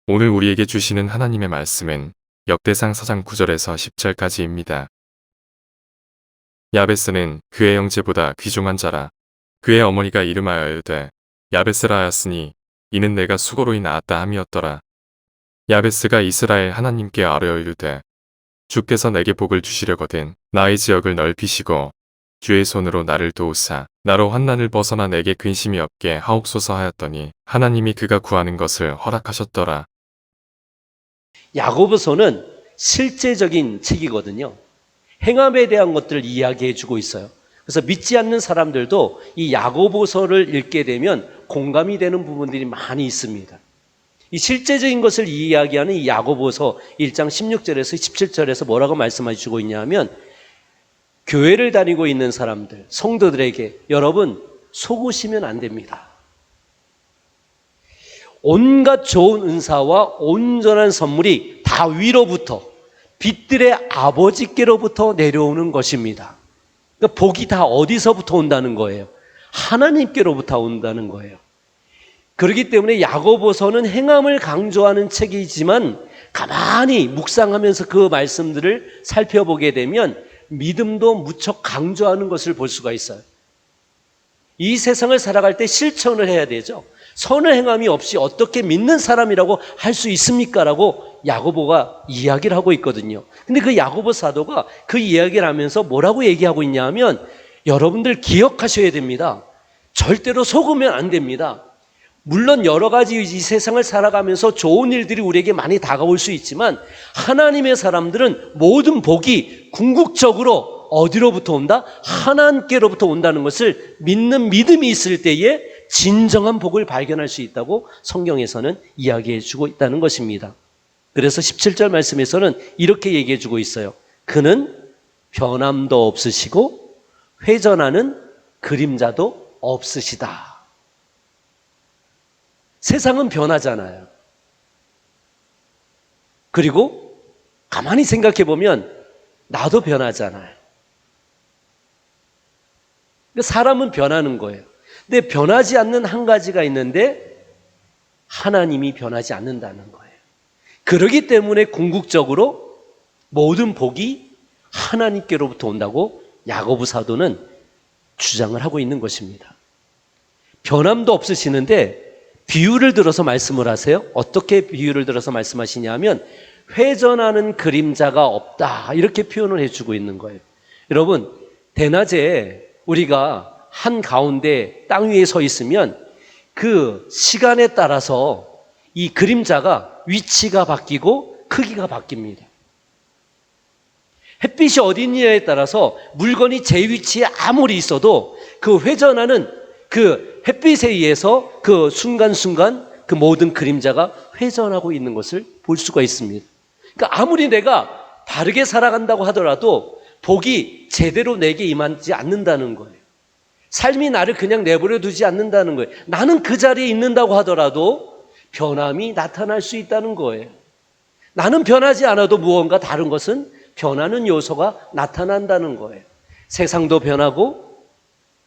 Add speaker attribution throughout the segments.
Speaker 1: 오늘 우리에게 주시는 하나님의 말씀은 역대상 4장 9절에서 10절까지입니다. 야베스는 그의 형제보다 귀중한 자라. 그의 어머니가 이름하여 이르되 야베스라 하였으니 이는 내가 수고로이 낳았다 함이었더라. 야베스가 이스라엘 하나님께 아뢰어 이르되 주께서 내게 복을 주시려거든 나의 지역을 넓히시고 주의 손으로 나를 도우사 나로 환난을 벗어나 내게 근심이 없게 하옵소서 하였더니 하나님이 그가 구하는 것을 허락하셨더라.
Speaker 2: 야고보서는 실제적인 책이거든요. 행함에 대한 것들을 이야기해 주고 있어요. 그래서 믿지 않는 사람들도 이 야고보서를 읽게 되면 공감이 되는 부분들이 많이 있습니다. 이 실제적인 것을 이야기하는 이 야고보서 1장 16절에서 17절에서 뭐라고 말씀해 주고 있냐면, 교회를 다니고 있는 사람들, 성도들에게 여러분 속으시면 안 됩니다. 온갖 좋은 은사와 온전한 선물이 다 위로부터, 빛들의 아버지께로부터 내려오는 것입니다. 그러니까 복이 다 어디서부터 온다는 거예요? 하나님께로부터 온다는 거예요. 그렇기 때문에 야고보서는 행함을 강조하는 책이지만 가만히 묵상하면서 그 말씀들을 살펴보게 되면 믿음도 무척 강조하는 것을 볼 수가 있어요. 이 세상을 살아갈 때 실천을 해야 되죠. 선을 행함이 없이 어떻게 믿는 사람이라고 할 수 있습니까? 라고 야고보가 이야기를 하고 있거든요. 근데 그 야고보 사도가 그 이야기를 하면서 뭐라고 얘기하고 있냐 하면, 여러분들 기억하셔야 됩니다. 절대로 속으면 안 됩니다. 물론 여러 가지 이 세상을 살아가면서 좋은 일들이 우리에게 많이 다가올 수 있지만 하나님의 사람들은 모든 복이 궁극적으로 어디로부터 온다? 하나님께로부터 온다는 것을 믿는 믿음이 있을 때에 진정한 복을 발견할 수 있다고 성경에서는 이야기해 주고 있다는 것입니다. 그래서 17절 말씀에서는 이렇게 얘기해 주고 있어요. 그는 변함도 없으시고 회전하는 그림자도 없으시다. 세상은 변하잖아요. 그리고 가만히 생각해 보면 나도 변하잖아요. 사람은 변하는 거예요. 근데 변하지 않는 한 가지가 있는데 하나님이 변하지 않는다는 거예요. 그렇기 때문에 궁극적으로 모든 복이 하나님께로부터 온다고 야고보 사도는 주장을 하고 있는 것입니다. 변함도 없으시는데 비유를 들어서 말씀을 하세요. 어떻게 비유를 들어서 말씀하시냐면 회전하는 그림자가 없다, 이렇게 표현을 해주고 있는 거예요. 여러분, 대낮에 우리가 한 가운데 땅 위에 서 있으면 그 시간에 따라서 이 그림자가 위치가 바뀌고 크기가 바뀝니다. 햇빛이 어디 있느냐에 따라서 물건이 제 위치에 아무리 있어도 그 회전하는 그 햇빛에 의해서 그 순간순간 그 모든 그림자가 회전하고 있는 것을 볼 수가 있습니다. 그러니까 아무리 내가 바르게 살아간다고 하더라도 복이 제대로 내게 임하지 않는다는 거예요. 삶이 나를 그냥 내버려 두지 않는다는 거예요. 나는 그 자리에 있는다고 하더라도 변함이 나타날 수 있다는 거예요. 나는 변하지 않아도 무언가 다른 것은 변하는 요소가 나타난다는 거예요. 세상도 변하고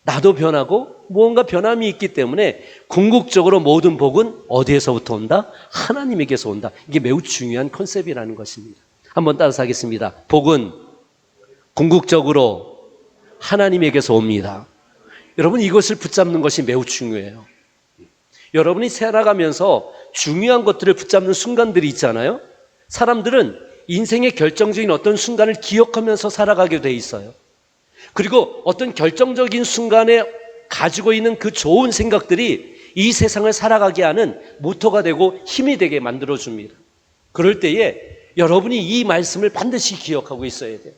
Speaker 2: 나도 변하고 무언가 변함이 있기 때문에 궁극적으로 모든 복은 어디에서부터 온다? 하나님에게서 온다. 이게 매우 중요한 컨셉이라는 것입니다. 한번 따라서 하겠습니다. 복은 궁극적으로 하나님에게서 옵니다. 여러분, 이것을 붙잡는 것이 매우 중요해요. 여러분이 살아가면서 중요한 것들을 붙잡는 순간들이 있잖아요. 사람들은 인생의 결정적인 어떤 순간을 기억하면서 살아가게 돼 있어요. 그리고 어떤 결정적인 순간에 가지고 있는 그 좋은 생각들이 이 세상을 살아가게 하는 모토가 되고 힘이 되게 만들어줍니다. 그럴 때에 여러분이 이 말씀을 반드시 기억하고 있어야 돼요.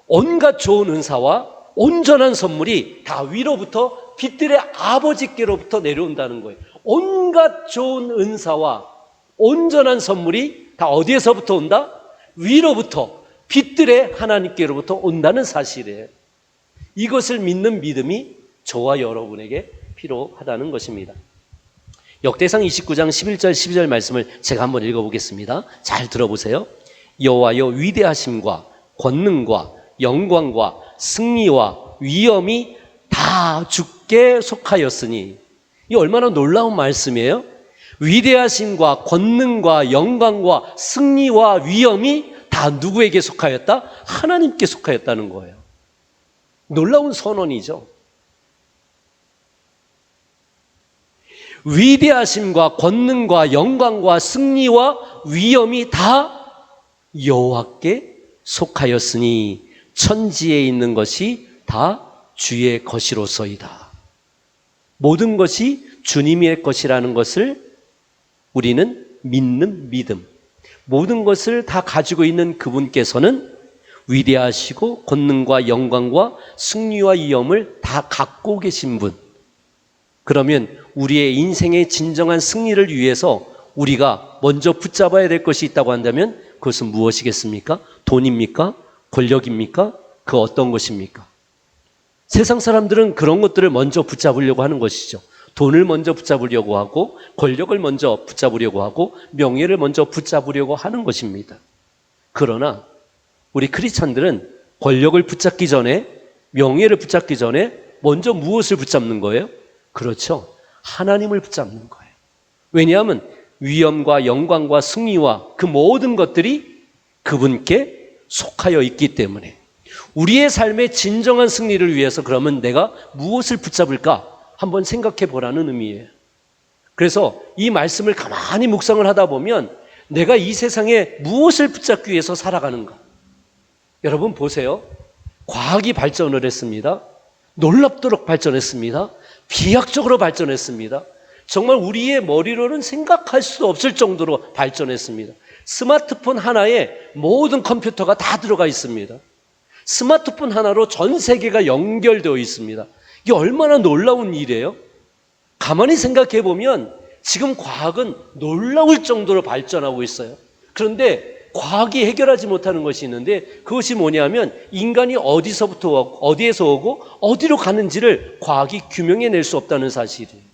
Speaker 2: 온갖 좋은 은사와 온전한 선물이 다 위로부터 빛들의 아버지께로부터 내려온다는 거예요. 온갖 좋은 은사와 온전한 선물이 다 어디에서부터 온다? 위로부터, 빛들의 하나님께로부터 온다는 사실이에요. 이것을 믿는 믿음이 저와 여러분에게 필요하다는 것입니다. 역대상 29장 11절 12절 말씀을 제가 한번 읽어보겠습니다. 잘 들어보세요. 여호와여, 위대하심과 권능과 영광과 승리와 위엄이 다 주께 속하였으니, 이 얼마나 놀라운 말씀이에요. 위대하심과 권능과 영광과 승리와 위엄이 다 누구에게 속하였다? 하나님께 속하였다는 거예요. 놀라운 선언이죠. 위대하심과 권능과 영광과 승리와 위엄이 다 여호와께 속하였으니 천지에 있는 것이 다 주의 것이로소이다. 모든 것이 주님의 것이라는 것을 우리는 믿는 믿음, 모든 것을 다 가지고 있는 그분께서는 위대하시고 권능과 영광과 승리와 위엄을 다 갖고 계신 분. 그러면 우리의 인생의 진정한 승리를 위해서 우리가 먼저 붙잡아야 될 것이 있다고 한다면 그것은 무엇이겠습니까? 돈입니까? 권력입니까? 그 어떤 것입니까? 세상 사람들은 그런 것들을 먼저 붙잡으려고 하는 것이죠. 돈을 먼저 붙잡으려고 하고 권력을 먼저 붙잡으려고 하고 명예를 먼저 붙잡으려고 하는 것입니다. 그러나 우리 크리스찬들은 권력을 붙잡기 전에, 명예를 붙잡기 전에 먼저 무엇을 붙잡는 거예요? 그렇죠. 하나님을 붙잡는 거예요. 왜냐하면 위엄과 영광과 승리와 그 모든 것들이 그분께 속하여 있기 때문에 우리의 삶의 진정한 승리를 위해서 그러면 내가 무엇을 붙잡을까? 한번 생각해 보라는 의미예요. 그래서 이 말씀을 가만히 묵상을 하다 보면 내가 이 세상에 무엇을 붙잡기 위해서 살아가는가? 여러분 보세요. 과학이 발전을 했습니다. 놀랍도록 발전했습니다. 비약적으로 발전했습니다. 정말 우리의 머리로는 생각할 수 없을 정도로 발전했습니다. 스마트폰 하나에 모든 컴퓨터가 다 들어가 있습니다. 스마트폰 하나로 전 세계가 연결되어 있습니다. 이게 얼마나 놀라운 일이에요? 가만히 생각해 보면 지금 과학은 놀라울 정도로 발전하고 있어요. 그런데 과학이 해결하지 못하는 것이 있는데 그것이 뭐냐면 인간이 어디서부터 오고 어디에서 오고 어디로 가는지를 과학이 규명해낼 수 없다는 사실이에요.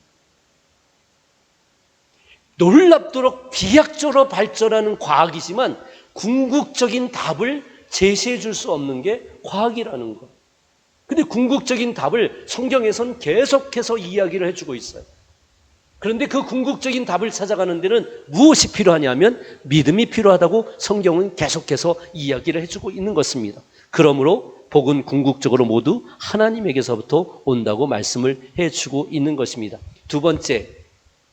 Speaker 2: 놀랍도록 비약적으로 발전하는 과학이지만 궁극적인 답을 제시해 줄 수 없는 게 과학이라는 거. 근데 궁극적인 답을 성경에서는 계속해서 이야기를 해주고 있어요. 그런데 그 궁극적인 답을 찾아가는 데는 무엇이 필요하냐면 믿음이 필요하다고 성경은 계속해서 이야기를 해주고 있는 것입니다. 그러므로 복은 궁극적으로 모두 하나님에게서부터 온다고 말씀을 해주고 있는 것입니다. 두 번째,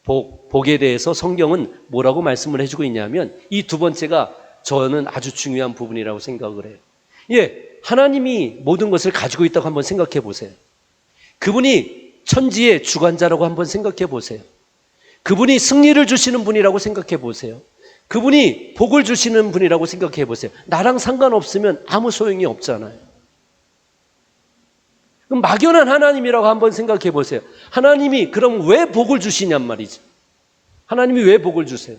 Speaker 2: 복에 대해서 성경은 뭐라고 말씀을 해주고 있냐면 이 두 번째가 저는 아주 중요한 부분이라고 생각을 해요. 하나님이 모든 것을 가지고 있다고 한번 생각해 보세요. 그분이 천지의 주관자라고 한번 생각해 보세요. 그분이 승리를 주시는 분이라고 생각해 보세요. 그분이 복을 주시는 분이라고 생각해 보세요. 나랑 상관없으면 아무 소용이 없잖아요. 그럼 막연한 하나님이라고 한번 생각해 보세요. 하나님이 그럼 왜 복을 주시냔 말이죠. 하나님이 왜 복을 주세요?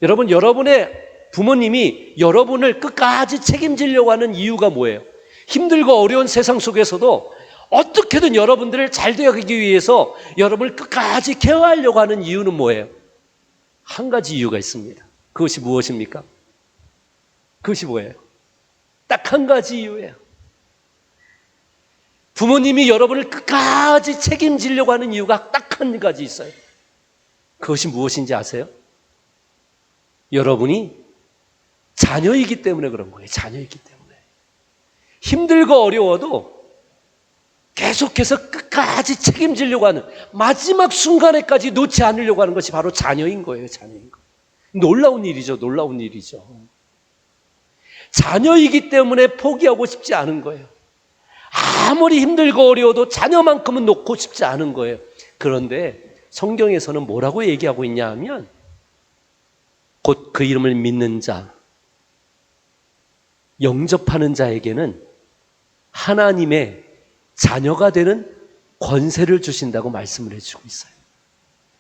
Speaker 2: 여러분, 여러분의 부모님이 여러분을 끝까지 책임지려고 하는 이유가 뭐예요? 힘들고 어려운 세상 속에서도 어떻게든 여러분들을 잘 되어가기 위해서 여러분을 끝까지 케어하려고 하는 이유는 뭐예요? 한 가지 이유가 있습니다. 그것이 무엇입니까? 그것이 뭐예요? 딱 한 가지 이유예요. 부모님이 여러분을 끝까지 책임지려고 하는 이유가 딱 한 가지 있어요. 그것이 무엇인지 아세요? 여러분이 자녀이기 때문에 그런 거예요. 자녀이기 때문에. 힘들고 어려워도 계속해서 끝까지 책임지려고 하는 마지막 순간에까지 놓지 않으려고 하는 것이 바로 자녀인 거예요. 자녀인 거. 놀라운 일이죠. 놀라운 일이죠. 자녀이기 때문에 포기하고 싶지 않은 거예요. 아무리 힘들고 어려워도 자녀만큼은 놓고 싶지 않은 거예요. 그런데 성경에서는 뭐라고 얘기하고 있냐 하면 곧 그 이름을 믿는 자, 영접하는 자에게는 하나님의 자녀가 되는 권세를 주신다고 말씀을 해주고 있어요.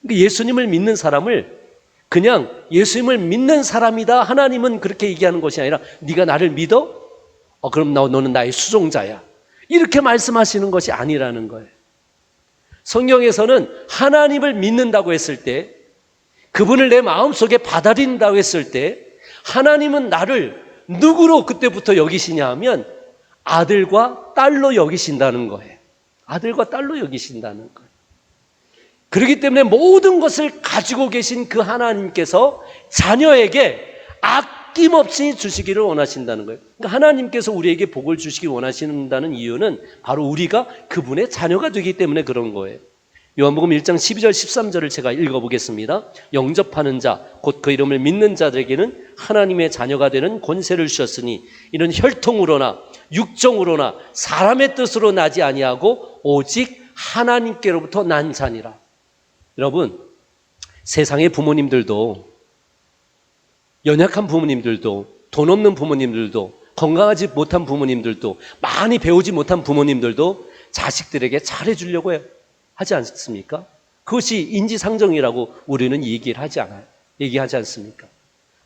Speaker 2: 그러니까 예수님을 믿는 사람을 그냥 예수님을 믿는 사람이다 하나님은 그렇게 얘기하는 것이 아니라 네가 나를 믿어? 그럼 너는 나의 수종자야. 이렇게 말씀하시는 것이 아니라는 거예요. 성경에서는 하나님을 믿는다고 했을 때 그분을 내 마음속에 받아들인다고 했을 때 하나님은 나를 누구로 그때부터 여기시냐 하면 아들과 딸로 여기신다는 거예요. 아들과 딸로 여기신다는 거예요. 그렇기 때문에 모든 것을 가지고 계신 그 하나님께서 자녀에게 아낌없이 주시기를 원하신다는 거예요. 그러니까 하나님께서 우리에게 복을 주시기 원하신다는 이유는 바로 우리가 그분의 자녀가 되기 때문에 그런 거예요. 요한복음 1장 12절 13절을 제가 읽어보겠습니다. 영접하는 자, 곧 그 이름을 믿는 자들에게는 하나님의 자녀가 되는 권세를 주셨으니 이는 혈통으로나 육정으로나 사람의 뜻으로 나지 아니하고 오직 하나님께로부터 난 자니라. 여러분, 세상의 부모님들도, 연약한 부모님들도, 돈 없는 부모님들도, 건강하지 못한 부모님들도, 많이 배우지 못한 부모님들도 자식들에게 잘해주려고 해요. 하지 않습니까? 그것이 인지상정이라고 우리는 얘기하지 않습니까?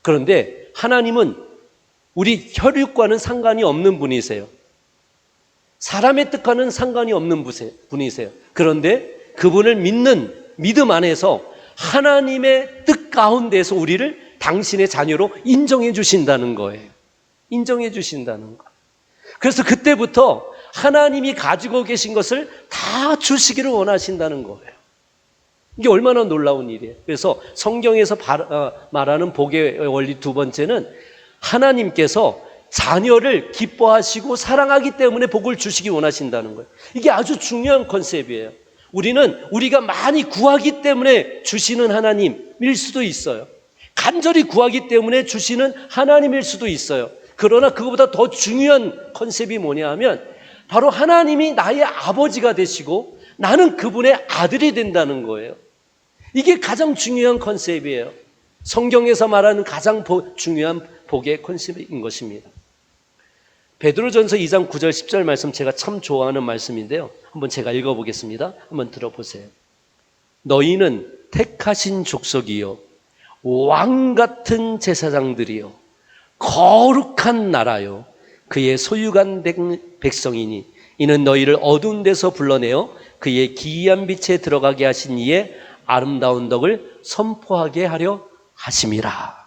Speaker 2: 그런데 하나님은 우리 혈육과는 상관이 없는 분이세요. 사람의 뜻과는 상관이 없는 분이세요. 그런데 그분을 믿는 믿음 안에서 하나님의 뜻 가운데서 우리를 당신의 자녀로 인정해 주신다는 거예요. 인정해 주신다는 거. 그래서 그때부터 하나님이 가지고 계신 것을 다 주시기를 원하신다는 거예요. 이게 얼마나 놀라운 일이에요. 그래서 성경에서 말하는 복의 원리 두 번째는 하나님께서 자녀를 기뻐하시고 사랑하기 때문에 복을 주시기 원하신다는 거예요. 이게 아주 중요한 컨셉이에요. 우리는 우리가 많이 구하기 때문에 주시는 하나님일 수도 있어요. 간절히 구하기 때문에 주시는 하나님일 수도 있어요. 그러나 그것보다 더 중요한 컨셉이 뭐냐 하면 바로 하나님이 나의 아버지가 되시고 나는 그분의 아들이 된다는 거예요. 이게 가장 중요한 컨셉이에요. 성경에서 말하는 가장 중요한 복의 컨셉인 것입니다. 베드로전서 2장 9절 10절 말씀 제가 참 좋아하는 말씀인데요. 한번 제가 읽어보겠습니다. 한번 들어보세요. 너희는 택하신 족속이요 왕같은 제사장들이요 거룩한 나라요 그의 소유간 백성이니 이는 너희를 어두운 데서 불러내어 그의 기이한 빛에 들어가게 하신 이의 아름다운 덕을 선포하게 하려 하심이라.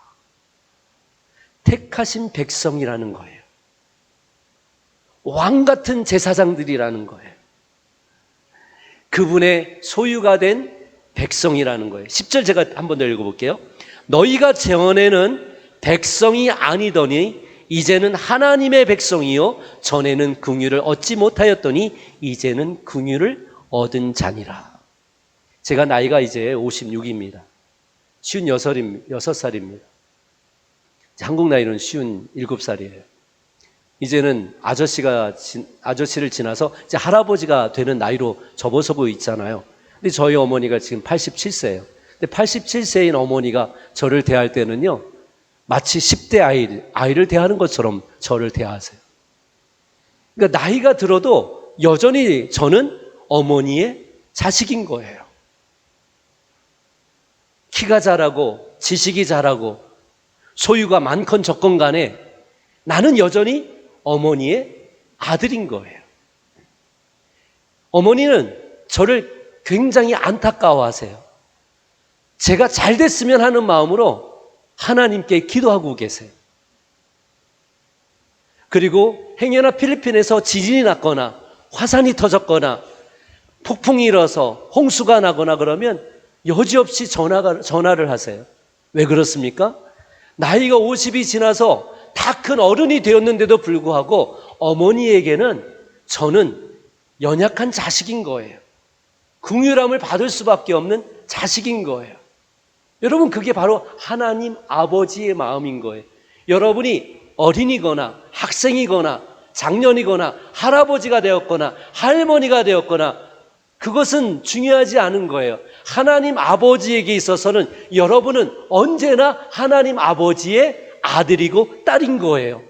Speaker 2: 택하신 백성이라는 거예요. 왕같은 제사장들이라는 거예요. 그분의 소유가 된 백성이라는 거예요. 10절 제가 한번 더 읽어볼게요. 너희가 전에는 백성이 아니더니 이제는 하나님의 백성이요 전에는 긍휼을 얻지 못하였더니 이제는 긍휼을 얻은 자니라. 제가 나이가 이제 56입니다. 56살입니다. 한국 나이는 57살이에요. 이제는 아저씨를 지나서 이제 할아버지가 되는 나이로 접어서고 있잖아요. 근데 저희 어머니가 지금 87세예요. 근데 87세인 어머니가 저를 대할 때는요, 마치 10대 아이를 대하는 것처럼 저를 대하세요. 그러니까 나이가 들어도 여전히 저는 어머니의 자식인 거예요. 키가 자라고 지식이 자라고 소유가 많건 적건 간에 나는 여전히 어머니의 아들인 거예요. 어머니는 저를 굉장히 안타까워하세요. 제가 잘 됐으면 하는 마음으로 하나님께 기도하고 계세요. 그리고 행여나 필리핀에서 지진이 났거나 화산이 터졌거나 폭풍이 일어서 홍수가 나거나 그러면 여지없이 전화를 하세요. 왜 그렇습니까? 나이가 50이 지나서 다 큰 어른이 되었는데도 불구하고 어머니에게는 저는 연약한 자식인 거예요. 긍휼함을 받을 수밖에 없는 자식인 거예요. 여러분, 그게 바로 하나님 아버지의 마음인 거예요. 여러분이 어린이거나 학생이거나 장년이거나 할아버지가 되었거나 할머니가 되었거나 그것은 중요하지 않은 거예요. 하나님 아버지에게 있어서는 여러분은 언제나 하나님 아버지의 아들이고 딸인 거예요.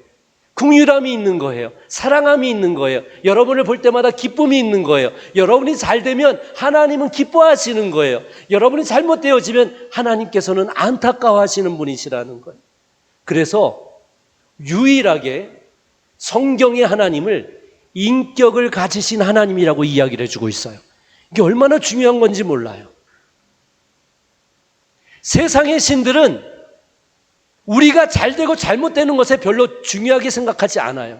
Speaker 2: 긍휼함이 있는 거예요. 사랑함이 있는 거예요. 여러분을 볼 때마다 기쁨이 있는 거예요. 여러분이 잘 되면 하나님은 기뻐하시는 거예요. 여러분이 잘못되어지면 하나님께서는 안타까워하시는 분이시라는 거예요. 그래서 유일하게 성경의 하나님을 인격을 가지신 하나님이라고 이야기를 해주고 있어요. 이게 얼마나 중요한 건지 몰라요. 세상의 신들은 우리가 잘되고 잘못되는 것에 별로 중요하게 생각하지 않아요.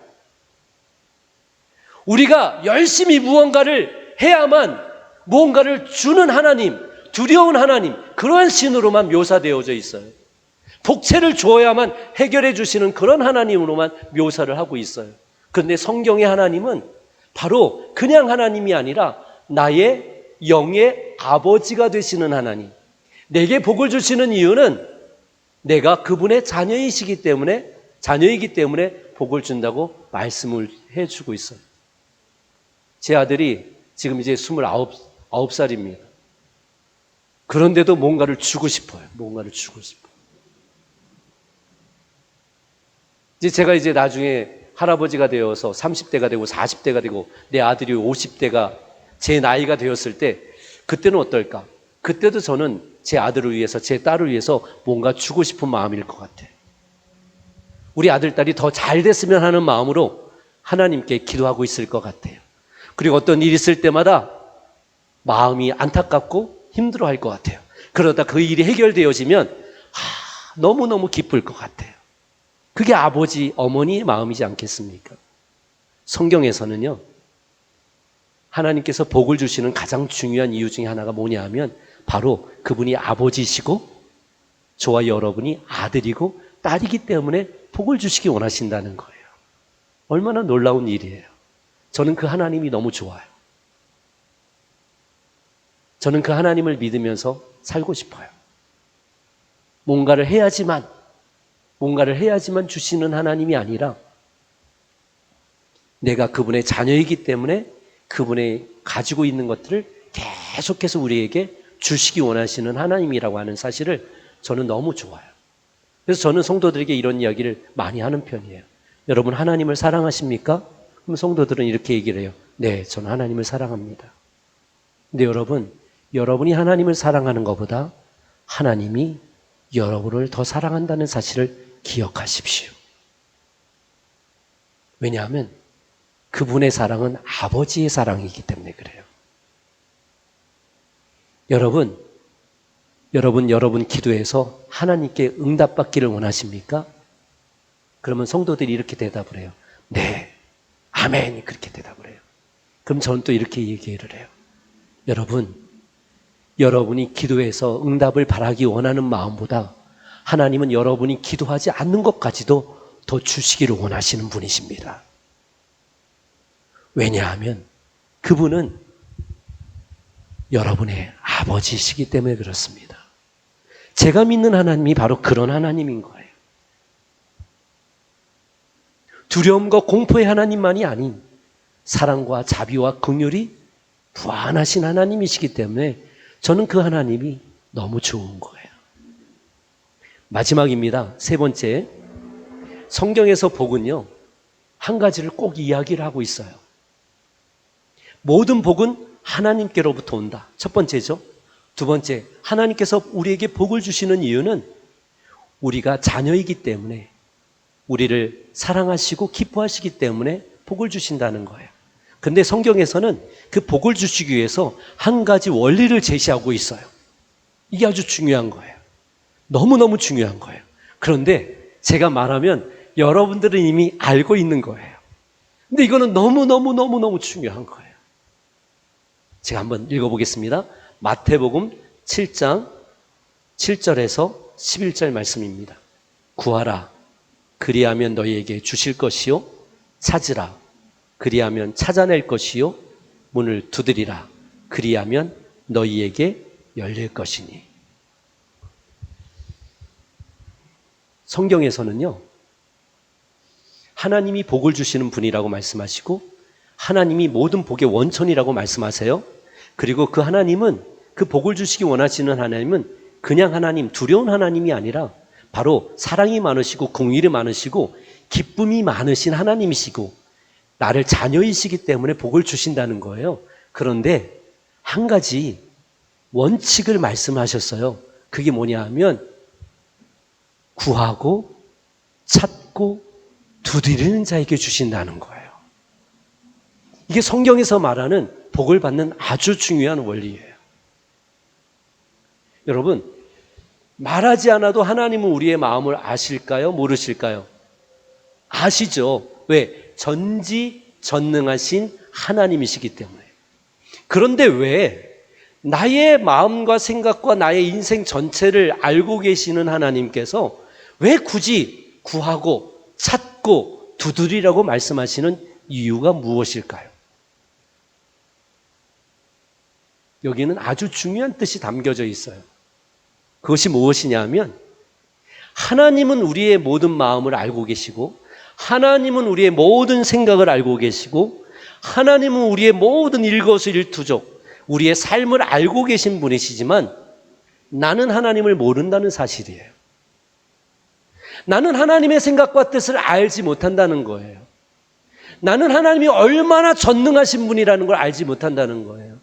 Speaker 2: 우리가 열심히 무언가를 해야만 무언가를 주는 하나님, 두려운 하나님, 그러한 신으로만 묘사되어져 있어요. 복채를 주어야만 해결해 주시는 그런 하나님으로만 묘사를 하고 있어요. 그런데 성경의 하나님은 바로 그냥 하나님이 아니라 나의 영의 아버지가 되시는 하나님. 내게 복을 주시는 이유는 내가 그분의 자녀이기 때문에 복을 준다고 말씀을 해주고 있어요. 제 아들이 지금 이제 29살입니다. 그런데도 뭔가를 주고 싶어요. 뭔가를 주고 싶어요. 제가 이제 나중에 할아버지가 되어서 30대가 되고 40대가 되고 내 아들이 50대가 제 나이가 되었을 때 그때는 어떨까? 그때도 저는 제 아들을 위해서, 제 딸을 위해서 뭔가 주고 싶은 마음일 것 같아요. 우리 아들, 딸이 더 잘 됐으면 하는 마음으로 하나님께 기도하고 있을 것 같아요. 그리고 어떤 일이 있을 때마다 마음이 안타깝고 힘들어할 것 같아요. 그러다 그 일이 해결되어지면 너무너무 기쁠 것 같아요. 그게 아버지, 어머니의 마음이지 않겠습니까? 성경에서는요, 하나님께서 복을 주시는 가장 중요한 이유 중에 하나가 뭐냐 하면 바로 그분이 아버지시고 저와 여러분이 아들이고 딸이기 때문에 복을 주시기 원하신다는 거예요. 얼마나 놀라운 일이에요. 저는 그 하나님이 너무 좋아요. 저는 그 하나님을 믿으면서 살고 싶어요. 뭔가를 해야지만 주시는 하나님이 아니라 내가 그분의 자녀이기 때문에 그분의 가지고 있는 것들을 계속해서 우리에게 주시기 원하시는 하나님이라고 하는 사실을 저는 너무 좋아요. 그래서 저는 성도들에게 이런 이야기를 많이 하는 편이에요. 여러분 하나님을 사랑하십니까? 그럼 성도들은 이렇게 얘기를 해요. 네, 저는 하나님을 사랑합니다. 근데 여러분이 하나님을 사랑하는 것보다 하나님이 여러분을 더 사랑한다는 사실을 기억하십시오. 왜냐하면 그분의 사랑은 아버지의 사랑이기 때문에 그래요. 여러분 기도에서 하나님께 응답받기를 원하십니까? 그러면 성도들이 이렇게 대답을 해요. 네, 아멘. 그렇게 대답을 해요. 그럼 저는 또 이렇게 얘기를 해요. 여러분이 기도해서 응답을 바라기 원하는 마음보다 하나님은 여러분이 기도하지 않는 것까지도 더 주시기를 원하시는 분이십니다. 왜냐하면 그분은 여러분의 아버지이시기 때문에 그렇습니다. 제가 믿는 하나님이 바로 그런 하나님인 거예요. 두려움과 공포의 하나님만이 아닌 사랑과 자비와 긍휼이 무한하신 하나님이시기 때문에 저는 그 하나님이 너무 좋은 거예요. 마지막입니다. 세 번째, 성경에서 복은요, 한 가지를 꼭 이야기를 하고 있어요. 모든 복은 하나님께로부터 온다. 첫 번째죠. 두 번째, 하나님께서 우리에게 복을 주시는 이유는 우리가 자녀이기 때문에 우리를 사랑하시고 기뻐하시기 때문에 복을 주신다는 거예요. 근데 성경에서는 그 복을 주시기 위해서 한 가지 원리를 제시하고 있어요. 이게 아주 중요한 거예요. 너무너무 중요한 거예요. 그런데 제가 말하면 여러분들은 이미 알고 있는 거예요. 근데 이거는 너무너무 중요한 거예요. 제가 한번 읽어보겠습니다. 마태복음 7장 7절에서 11절 말씀입니다. 구하라, 그리하면 너희에게 주실 것이요. 찾으라, 그리하면 찾아낼 것이요. 문을 두드리라, 그리하면 너희에게 열릴 것이니. 성경에서는요, 하나님이 복을 주시는 분이라고 말씀하시고 하나님이 모든 복의 원천이라고 말씀하세요. 그리고 그 하나님은, 그 복을 주시기 원하시는 하나님은 그냥 하나님, 두려운 하나님이 아니라 바로 사랑이 많으시고 긍휼이 많으시고 기쁨이 많으신 하나님이시고 나를 자녀이시기 때문에 복을 주신다는 거예요. 그런데 한 가지 원칙을 말씀하셨어요. 그게 뭐냐 하면 구하고 찾고 두드리는 자에게 주신다는 거예요. 이게 성경에서 말하는 복을 받는 아주 중요한 원리예요. 여러분, 말하지 않아도 하나님은 우리의 마음을 아실까요? 모르실까요? 아시죠? 왜? 전지전능하신 하나님이시기 때문에. 그런데 왜 나의 마음과 생각과 나의 인생 전체를 알고 계시는 하나님께서 왜 굳이 구하고 찾고 두드리라고 말씀하시는 이유가 무엇일까요? 여기는 아주 중요한 뜻이 담겨져 있어요. 그것이 무엇이냐면 하나님은 우리의 모든 마음을 알고 계시고 하나님은 우리의 모든 생각을 알고 계시고 하나님은 우리의 모든 일거수일투족 우리의 삶을 알고 계신 분이시지만 나는 하나님을 모른다는 사실이에요. 나는 하나님의 생각과 뜻을 알지 못한다는 거예요. 나는 하나님이 얼마나 전능하신 분이라는 걸 알지 못한다는 거예요.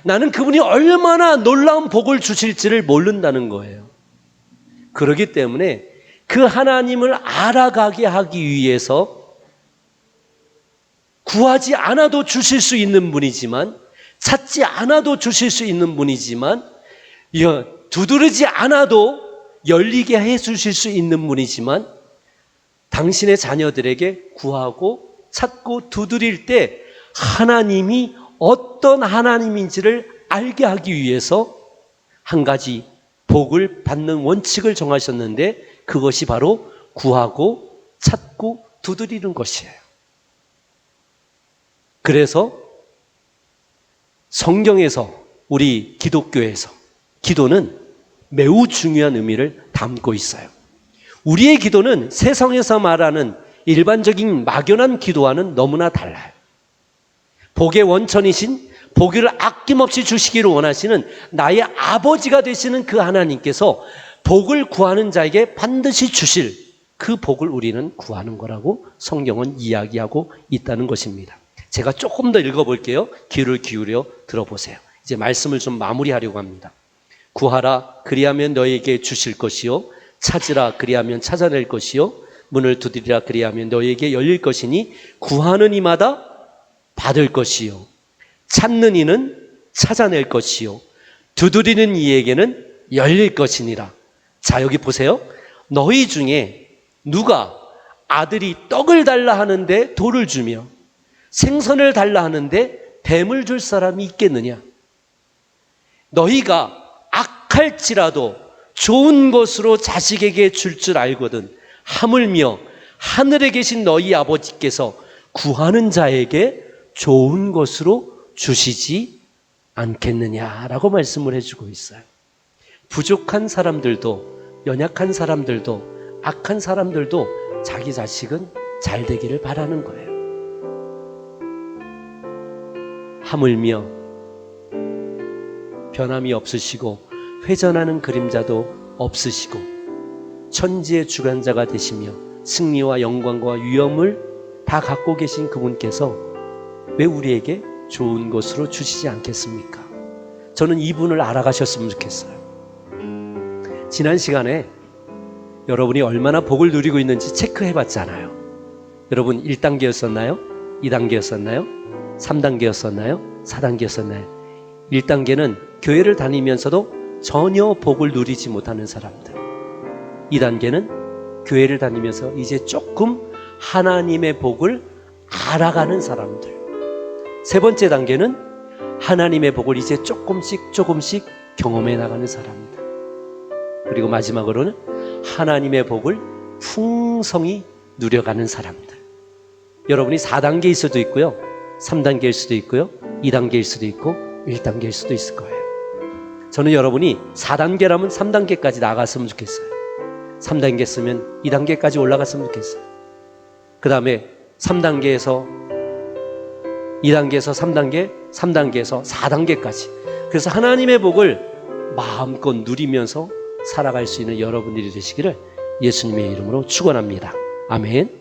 Speaker 2: 나는 그분이 얼마나 놀라운 복을 주실지를 모른다는 거예요. 그렇기 때문에 그 하나님을 알아가게 하기 위해서 구하지 않아도 주실 수 있는 분이지만 찾지 않아도 주실 수 있는 분이지만 두드리지 않아도 열리게 해 주실 수 있는 분이지만 당신의 자녀들에게 구하고 찾고 두드릴 때 하나님이 어떤 하나님인지를 알게 하기 위해서 한 가지 복을 받는 원칙을 정하셨는데 그것이 바로 구하고 찾고 두드리는 것이에요. 그래서 성경에서 우리 기독교에서 기도는 매우 중요한 의미를 담고 있어요. 우리의 기도는 세상에서 말하는 일반적인 막연한 기도와는 너무나 달라요. 복의 원천이신 복을 아낌없이 주시기를 원하시는 나의 아버지가 되시는 그 하나님께서 복을 구하는 자에게 반드시 주실 그 복을 우리는 구하는 거라고 성경은 이야기하고 있다는 것입니다. 제가 조금 더 읽어볼게요. 귀를 기울여 들어보세요. 이제 말씀을 좀 마무리하려고 합니다. 구하라 그리하면 너에게 주실 것이요 찾으라 그리하면 찾아낼 것이요 문을 두드리라 그리하면 너에게 열릴 것이니 구하는 이마다 받을 것이요 찾는 이는 찾아낼 것이요 두드리는 이에게는 열릴 것이니라. 자, 여기 보세요. 너희 중에 누가 아들이 떡을 달라 하는데 돌을 주며 생선을 달라 하는데 뱀을 줄 사람이 있겠느냐? 너희가 악할지라도 좋은 것으로 자식에게 줄 알거든 하물며 하늘에 계신 너희 아버지께서 구하는 자에게 좋은 것으로 주시지 않겠느냐라고 말씀을 해주고 있어요. 부족한 사람들도 연약한 사람들도 악한 사람들도 자기 자식은 잘 되기를 바라는 거예요. 하물며 변함이 없으시고 회전하는 그림자도 없으시고 천지의 주관자가 되시며 승리와 영광과 위엄을 다 갖고 계신 그분께서 왜 우리에게 좋은 것으로 주시지 않겠습니까? 저는 이분을 알아가셨으면 좋겠어요. 지난 시간에 여러분이 얼마나 복을 누리고 있는지 체크해봤잖아요. 여러분 1단계였었나요? 2단계였었나요? 3단계였었나요? 4단계였었나요? 1단계는 교회를 다니면서도 전혀 복을 누리지 못하는 사람들. 2단계는 교회를 다니면서 이제 조금 하나님의 복을 알아가는 사람들. 세 번째 단계는 하나님의 복을 이제 조금씩 경험해 나가는 사람들. 그리고 마지막으로는 하나님의 복을 풍성히 누려가는 사람들. 여러분이 4단계일 수도 있고요, 3단계일 수도 있고요, 2단계일 수도 있고 1단계일 수도 있을 거예요. 저는 여러분이 4단계라면 3단계까지 나갔으면 좋겠어요. 3단계였으면 2단계까지 올라갔으면 좋겠어요. 그 다음에 3단계에서 2단계에서 3단계, 3단계에서 4단계까지. 그래서 하나님의 복을 마음껏 누리면서 살아갈 수 있는 여러분들이 되시기를 예수님의 이름으로 축원합니다. 아멘.